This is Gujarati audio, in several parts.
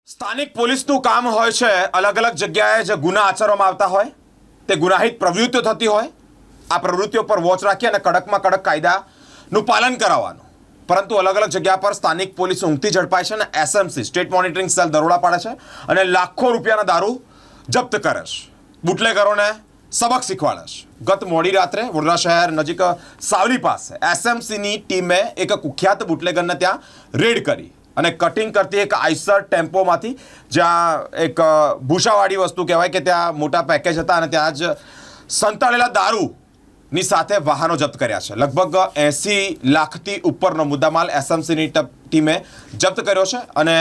સ્થાનિક પોલીસનું કામ હોય છે અલગ અલગ જગ્યાએ જે ગુના આચરવામાં આવતા હોય તે ગુનાહિત પ્રવૃત્તિઓ થતી હોય આ પ્રવૃત્તિઓ પર વોચ રાખી અને કડકમાં કડક કાયદાનું પાલન કરાવવાનું. પરંતુ અલગ અલગ જગ્યા પર સ્થાનિક પોલીસ ઊંઘતી ઝડપાય છે અને એસએમસી સ્ટેટ મોનિટરિંગ સેલ દરોડા પાડે છે અને લાખો રૂપિયાના દારૂ જપ્ત કરે છે. બુટલેગરોને સબક શીખવાડે છે. ગત મોડી રાત્રે વડોદરા શહેર નજીક સાવલી પાસે એસએમસીની ટીમે એક કુખ્યાત બુટલેગરને ત્યાં રેડ કરી અને કટિંગ કરતી એક આઈસર ટેમ્પોમાંથી જ્યાં એક ભૂસાવાળી વસ્તુ કહેવાય કે ત્યાં મોટા પેકેજ હતા અને ત્યાં જ સંતાડેલા દારૂની સાથે વાહનો જપ્ત કર્યા છે. લગભગ 80 લાખથી ઉપરનો મુદ્દામાલ એસએમસીની ટીમે જપ્ત કર્યો છે અને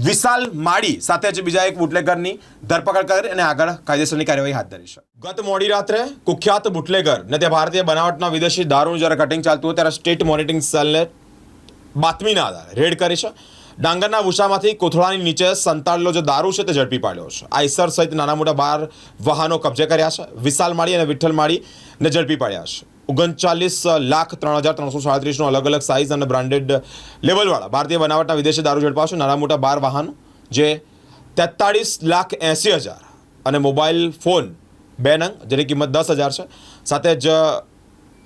વિશાલ માળી સાથે જ બીજા એક બુટલેગરની ધરપકડ કરી અને આગળ કાયદેસરની કાર્યવાહી હાથ ધરી છે. ગત મોડી રાત્રે કુખ્યાત બુટલેગર ને તે ભારતીય બનાવટના વિદેશી દારૂનું જ્યારે કટિંગ ચાલતું હોય ત્યારે સ્ટેટ મોનિટરિંગ સેલને બાતમીના આધારે રેડ કરી છે. ડાંગરના ભૂસામાંથી કોથળાની નીચે સંતાડેલો જે દારૂ છે તે ઝડપી પાડ્યો છે. આઈસર સહિત નાના મોટા 12 વાહનો કબજે કર્યા છે. વિશાલ માળી અને વિઠ્ઠલ માળીને ઝડપી પાડ્યા છે. 39,03,337નો અલગ અલગ સાઇઝ અને બ્રાન્ડેડ લેબલવાળા ભારતીય બનાવટના વિદેશી દારૂ ઝડપાશે. નાના મોટા 12 વાહનો જે 43,80,000 અને મોબાઈલ ફોન 2 નંગ જેની કિંમત 10,000 છે. સાથે જ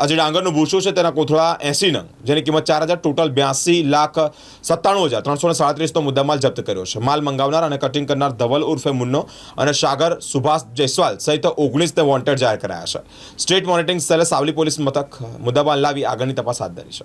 આજે ડાંગરનું ભૂસું છે તેના કોથળા 80 નંગ જેની કિંમત 4,000, ટોટલ 82,97,337નો મુદ્દામાલ જપ્ત કર્યો છે. માલ મંગાવનાર અને કટિંગ કરનાર ધવલ ઉર્ફે મુન્નો અને સાગર સુભાષ જયસ્વાલ સહિત 19 વોન્ટેડ જાહેર કરાયા છે. સ્ટેટ મોનિટરિંગ સેલે સાવલી પોલીસ મથક મુદ્દામાલ લાવી આગળની તપાસ હાથ ધરી છે.